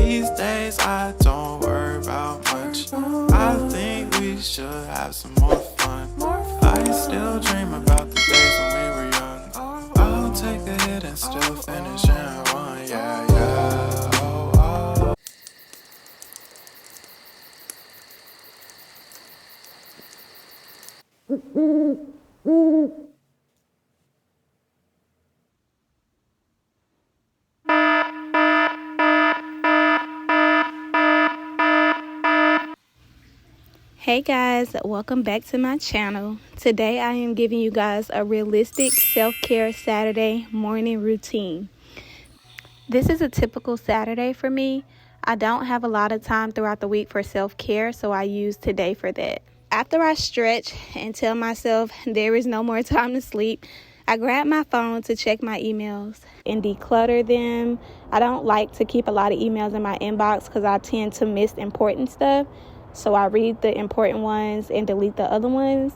These days I don't worry about much. I think we should have some more fun. I still dream about the days when we were young. I'll take a hit and still finish in one. Yeah, yeah. Oh, oh. Hey guys, welcome back to my channel. Today I am giving you guys a realistic self-care Saturday morning routine. This is a typical Saturday for me. I don't have a lot of time throughout the week for self-care, so I use today for that. After I stretch and tell myself there is no more time to sleep, I grab my phone to check my emails and declutter them. I don't like to keep a lot of emails in my inbox because I tend to miss important stuff. So I read the important ones and delete the other ones.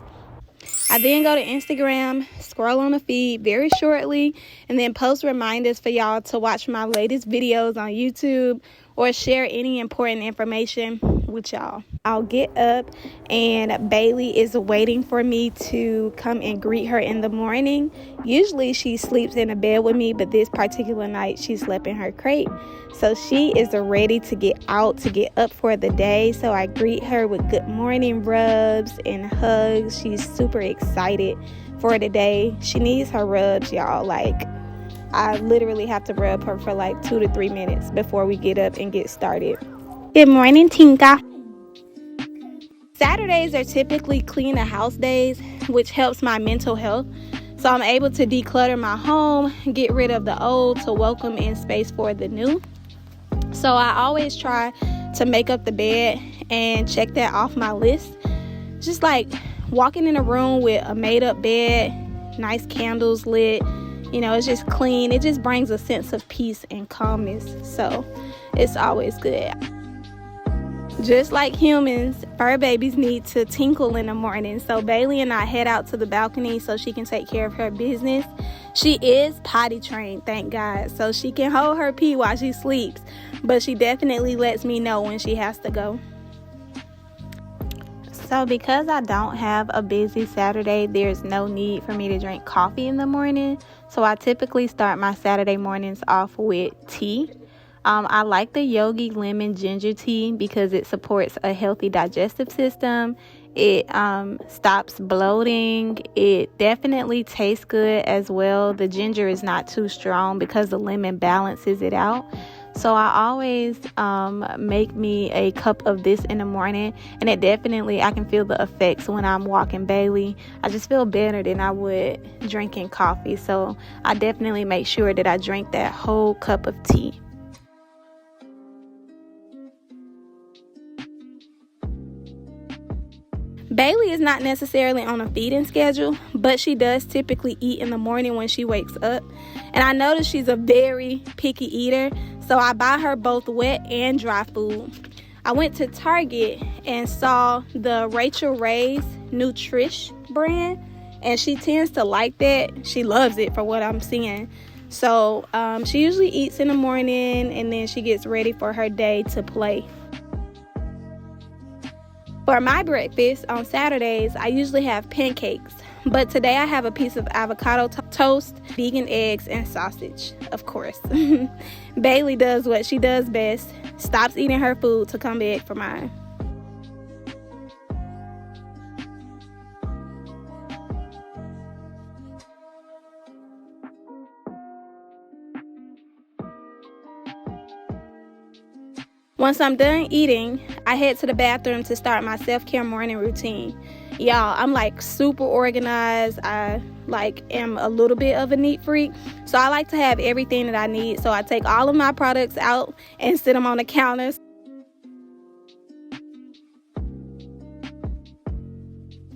I then go to Instagram, scroll on the feed very shortly, and then post reminders for y'all to watch my latest videos on YouTube or share any important information with y'all. I'll get up and Bailey is waiting for me to come and greet her in the morning. Usually she sleeps in a bed with me, but this particular night she slept in her crate. So she is ready to get out, to get up for the day. So I greet her with good morning rubs and hugs. She's super excited for the day. She needs her rubs, y'all. Like, I literally have to rub her for like 2 to 3 minutes before we get up and get started. Good morning, Tinka. Saturdays are typically clean the house days, which helps my mental health. So I'm able to declutter my home, get rid of the old to welcome in space for the new. So I always try to make up the bed and check that off my list. Just like walking in a room with a made up bed, nice candles lit, you know, it's just clean. It just brings a sense of peace and calmness. So it's always good. Just like humans, fur babies need to tinkle in the morning. So Bailey and I head out to the balcony so she can take care of her business. She is potty trained, thank God. So she can hold her pee while she sleeps. But she definitely lets me know when she has to go. So because I don't have a busy Saturday, there's no need for me to drink coffee in the morning. So I typically start my Saturday mornings off with tea. I like the Yogi lemon ginger tea because it supports a healthy digestive system. It stops bloating. It definitely tastes good as well. The ginger is not too strong because the lemon balances it out. So I always make me a cup of this in the morning, and it definitely, I can feel the effects when I'm walking Bailey. I just feel better than I would drinking coffee. So I definitely make sure that I drink that whole cup of tea. Bailey is not necessarily on a feeding schedule, but she does typically eat in the morning when she wakes up. And I notice she's a very picky eater, so I buy her both wet and dry food. I went to Target and saw the Rachel Ray's Nutrish brand, and she tends to like that. She loves it for what I'm seeing. So she usually eats in the morning, and then she gets ready for her day to play. For my breakfast on Saturdays, I usually have pancakes, but today I have a piece of avocado toast, vegan eggs, and sausage, of course. Bailey does what she does best, stops eating her food to come back for mine. Once I'm done eating, I head to the bathroom to start my self-care morning routine. Y'all, I'm like super organized. I am a little bit of a neat freak. So I like to have everything that I need. So I take all of my products out and sit them on the counters.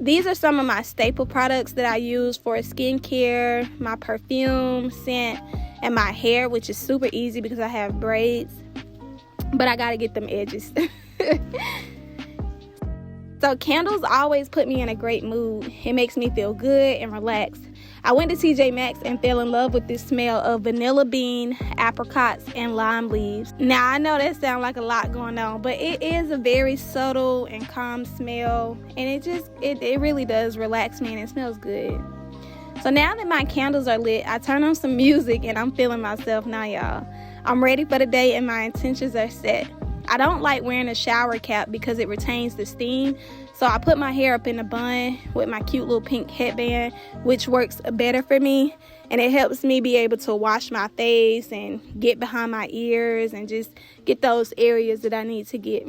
These are some of my staple products that I use for skincare, my perfume, scent, and my hair, which is super easy because I have braids. But I gotta get them edges. So candles always put me in a great mood. It makes me feel good and relaxed. I went to TJ Maxx and fell in love with this smell of vanilla bean, apricots, and lime leaves. Now, I know that sounds like a lot going on, but it is a very subtle and calm smell, and it really does relax me, and it smells good. So now that my candles are lit, I turn on some music, and I'm feeling myself now, y'all. I'm ready for the day, and my intentions are set. I don't like wearing a shower cap because it retains the steam, so I put my hair up in a bun with my cute little pink headband, which works better for me, and it helps me be able to wash my face and get behind my ears and just get those areas that I need to get.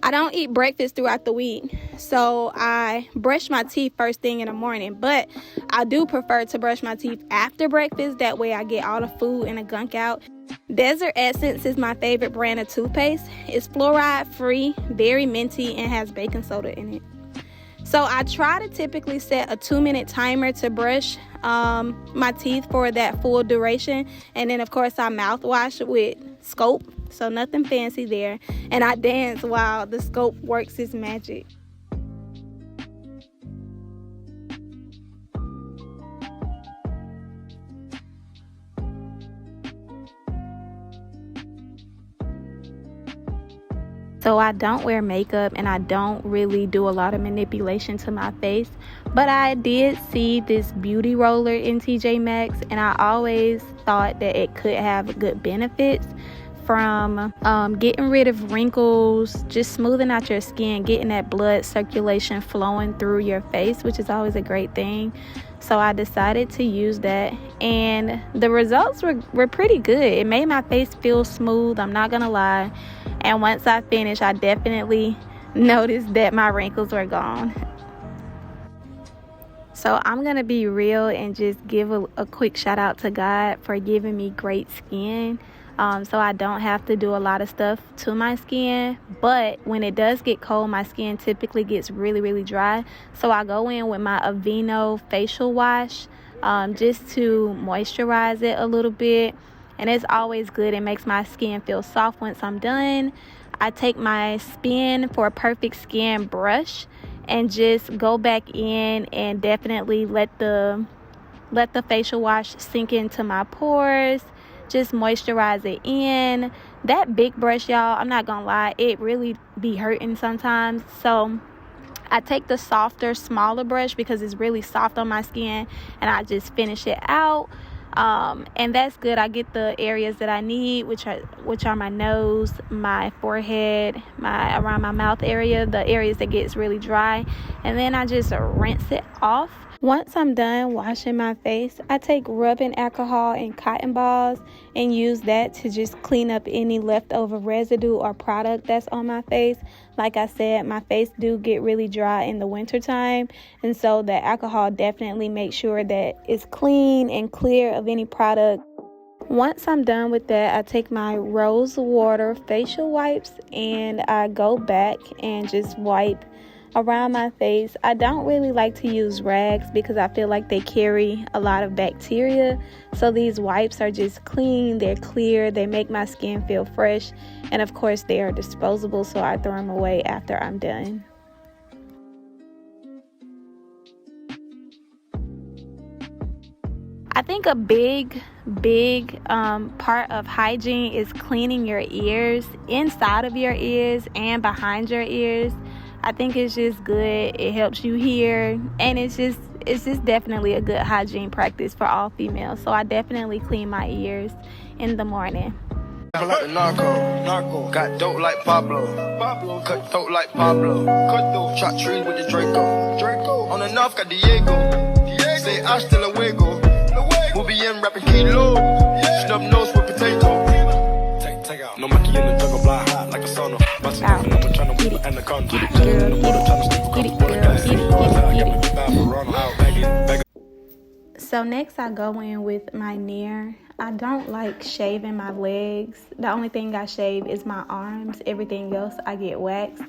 I don't eat breakfast throughout the week, so I brush my teeth first thing in the morning, but I do prefer to brush my teeth after breakfast. That way I get all the food and the gunk out. Desert Essence is my favorite brand of toothpaste. It's fluoride free, very minty, and has baking soda in it. So I try to typically set a 2-minute timer to brush my teeth for that full duration. And then of course I mouthwash with Scope, so nothing fancy there. And I dance while the Scope works its magic. So I don't wear makeup and I don't really do a lot of manipulation to my face. But I did see this beauty roller in TJ Maxx, and I always thought that it could have good benefits from getting rid of wrinkles, just smoothing out your skin, getting that blood circulation flowing through your face, which is always a great thing. So I decided to use that, and the results were pretty good. It made my face feel smooth, I'm not gonna lie. And once I finished, I definitely noticed that my wrinkles were gone. So I'm gonna be real and just give a quick shout out to God for giving me great skin. So I don't have to do a lot of stuff to my skin, but when it does get cold, my skin typically gets really dry. So I go in with my Aveeno facial wash just to moisturize it a little bit, and it's always good. It makes my skin feel soft once I'm done. I take my Spin for a Perfect Skin brush and just go back in and definitely let the facial wash sink into my pores. Just moisturize it in. That big brush, y'all, I'm not gonna lie, it really be hurting sometimes. So I take the softer, smaller brush because it's really soft on my skin, and I just finish it out. And that's good. I get the areas that I need, which are my nose, my forehead, around my mouth area, the areas that gets really dry, and then I just rinse it off. Once I'm done washing my face, I take rubbing alcohol and cotton balls and use that to just clean up any leftover residue or product that's on my face. Like I said, my face do get really dry in the wintertime, and so the alcohol definitely makes sure that it's clean and clear of any product. Once I'm done with that, I take my rose water facial wipes and I go back and just wipe around my face. I don't really like to use rags because I feel like they carry a lot of bacteria. So these wipes are just clean, they're clear, they make my skin feel fresh, and of course they are disposable, so I throw them away after I'm done. I think a big part of hygiene is cleaning your ears, inside of your ears and behind your ears. I think it's just good. It helps you hear, and it's just definitely a good hygiene practice for all females. So I definitely clean my ears in the morning. Like the narco, got dope like Pablo, cut throat like Pablo, shot trees with the Draco, on the north got Diego, say hasta luego, we'll be in rapping kilo, snub nose with potato. Take out. No monkey in the jungle, fly high like a sauna. Bustin' off and I'm trying to whip and the gun. So next I go in with my Nair. I don't like shaving my legs. The only thing I shave is my arms. Everything else I get waxed.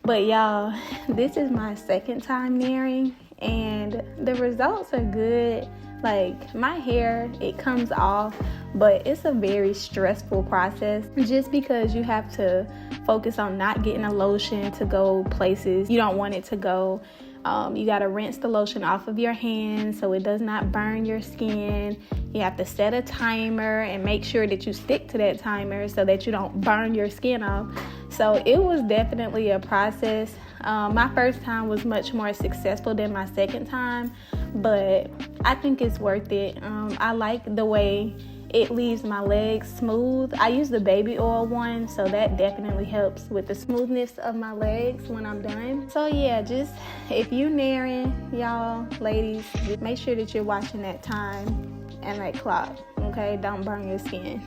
But y'all, this is my second time Nairing, and the results are good. Like, my hair, it comes off, but it's a very stressful process just because you have to focus on not getting a lotion to go places you don't want it to go, You got to rinse the lotion off of your hands so it does not burn your skin. You have to set a timer and make sure that you stick to that timer so that you don't burn your skin off. So it was definitely a process. My first time was much more successful than my second time, but I think it's worth it. I like the way it leaves my legs smooth. I use the baby oil one, so that definitely helps with the smoothness of my legs when I'm done. So yeah, just if you're nearing, y'all ladies, just make sure that you're watching that time and that clock, okay? Don't burn your skin.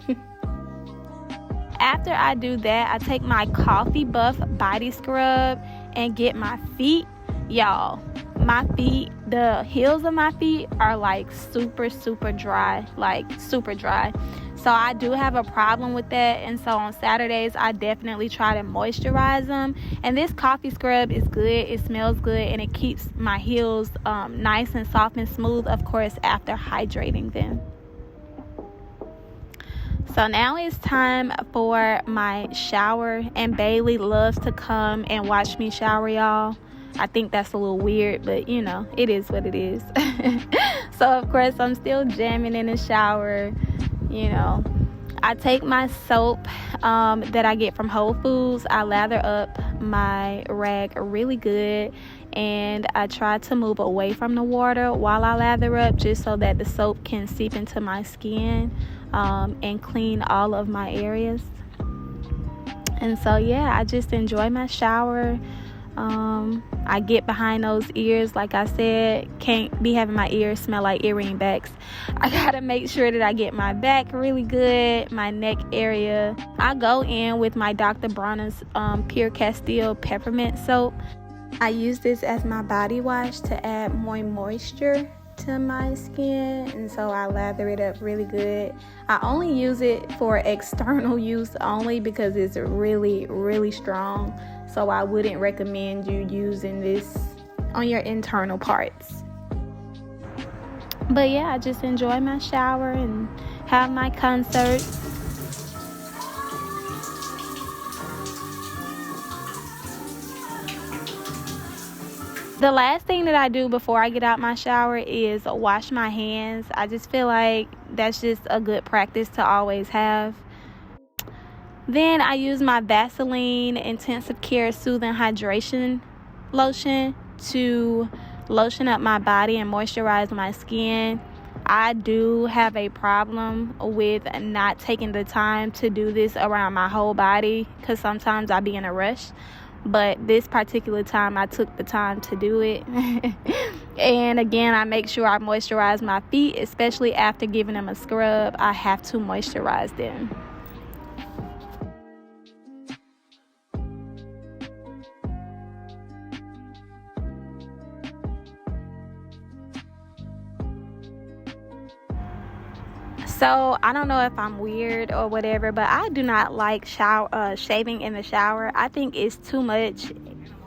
After I do that, I take my Coffee Buff body scrub and get my feet. Y'all, my feet, the heels of my feet are like super dry, like super dry. So I do have a problem with that, and so on Saturdays I definitely try to moisturize them. And this coffee scrub is good, it smells good, and it keeps my heels nice and soft and smooth, of course, after hydrating them. So now it's time for my shower, and Bailey loves to come and watch me shower, y'all. I think that's a little weird, but you know, it is what it is. So of course I'm still jamming in the shower. You know, I take my soap that I get from Whole Foods. I lather up my rag really good, and I try to move away from the water while I lather up, just so that the soap can seep into my skin and clean all of my areas. And so yeah, I just enjoy my shower. I get behind those ears, like I said. Can't be having my ears smell like earring backs. I gotta make sure that I get my back really good, my neck area. I go in with my Dr. Bronner's Pure Castile Peppermint Soap. I use this as my body wash to add more moisture to my skin, and so I lather it up really good. I only use it for external use only because it's really strong. So I wouldn't recommend you using this on your internal parts. But yeah, I just enjoy my shower and have my concert. The last thing that I do before I get out my shower is wash my hands. I just feel like that's just a good practice to always have. Then I use my Vaseline Intensive Care Soothing Hydration Lotion to lotion up my body and moisturize my skin. I do have a problem with not taking the time to do this around my whole body, because sometimes I be in a rush. But this particular time I took the time to do it. And again, I make sure I moisturize my feet, especially after giving them a scrub. I have to moisturize them. So I don't know if I'm weird or whatever, but I do not like shaving in the shower. I think it's too much.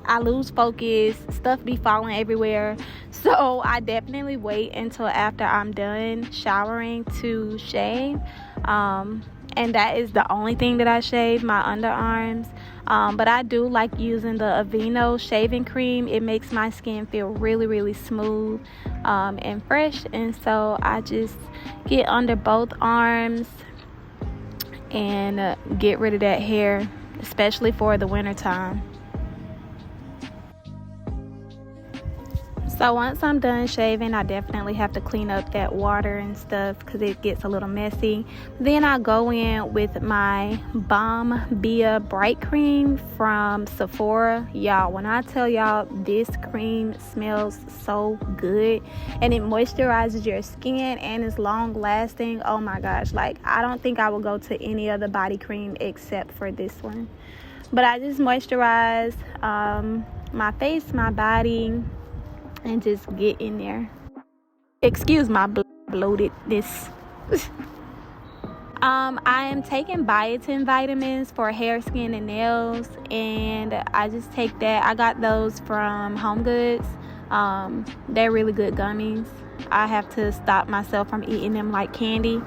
I lose focus, stuff be falling everywhere. So I definitely wait until after I'm done showering to shave. And that is the only thing that I shave, my underarms. But I do like using the Aveeno shaving cream. It makes my skin feel really smooth and fresh. And so I just get under both arms and get rid of that hair, especially for the winter time. So once I'm done shaving, I definitely have to clean up that water and stuff because it gets a little messy. Then I go in with my Balm Bia Bright Cream from Sephora. Y'all, when I tell y'all, this cream smells so good and it moisturizes your skin and is long lasting. Oh my gosh, like I don't think I will go to any other body cream except for this one. But I just moisturize my face, my body, and just get in there. Excuse my bloatedness. I am taking biotin vitamins for hair, skin, and nails, and I just take that. I got those from Home Goods. They're really good gummies. I have to stop myself from eating them like candy.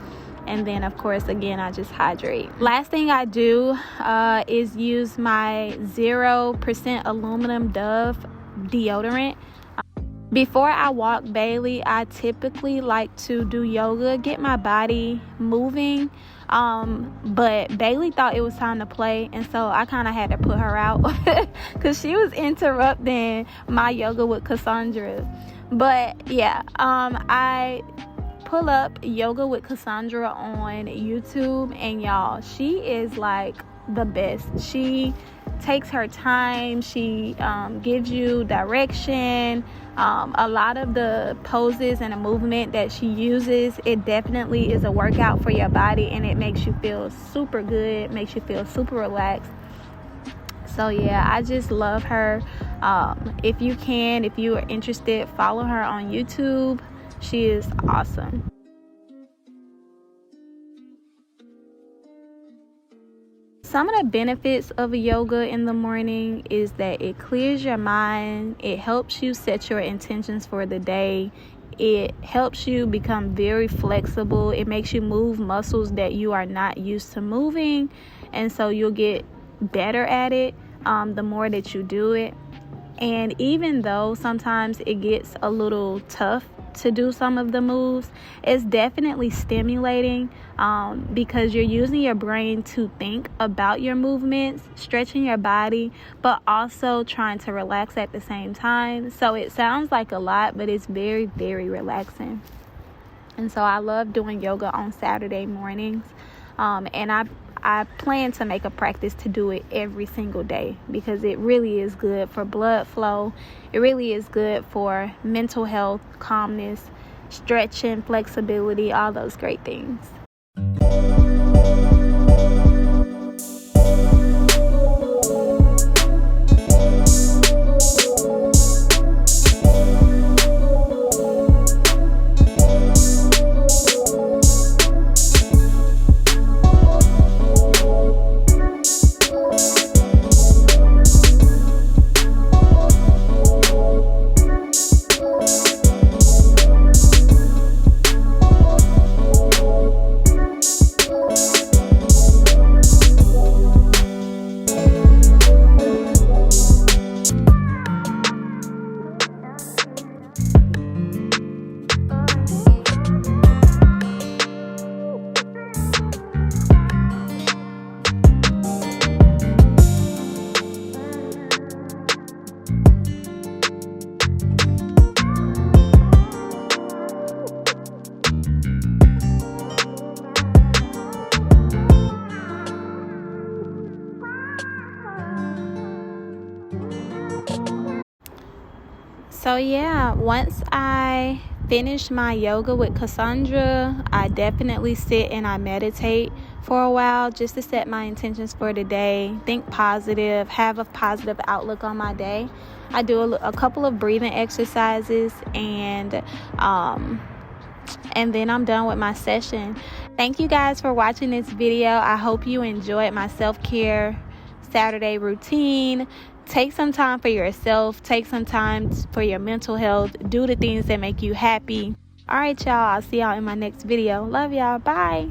And then of course, again, I just hydrate. Last thing I do is use my 0% aluminum Dove deodorant. Before I walk Bailey, I typically like to do yoga, get my body moving. But Bailey thought it was time to play, and so I kind of had to put her out because she was interrupting my yoga with Cassandra. But yeah, I pull up yoga with Cassandra on YouTube, and y'all, she is like the best. She takes her time. She gives you direction. A lot of the poses and the movement that she uses, it definitely is a workout for your body, and it makes you feel super good, makes you feel super relaxed. So yeah, I just love her. If you are interested, follow her on YouTube. She is awesome. Some of the benefits of yoga in the morning is that it clears your mind. It helps you set your intentions for the day. It helps you become very flexible. It makes you move muscles that you are not used to moving, and so you'll get better at it the more that you do it. And even though sometimes it gets a little tough to do some of the moves, it's definitely stimulating because you're using your brain to think about your movements, stretching your body, but also trying to relax at the same time. So it sounds like a lot, but it's very, very relaxing. And so I love doing yoga on Saturday mornings. And I plan to make a practice to do it every single day because it really is good for blood flow. It really is good for mental health, calmness, stretching, flexibility, all those great things. So yeah, once I finish my yoga with Cassandra, I definitely sit and I meditate for a while just to set my intentions for the day, think positive, have a positive outlook on my day. I do a couple of breathing exercises, and then I'm done with my session. Thank you guys for watching this video. I hope you enjoyed my self-care Saturday routine. Take some time for yourself. Take some time for your mental health. Do the things that make you happy. All right, y'all. I'll see y'all in my next video. Love y'all. Bye.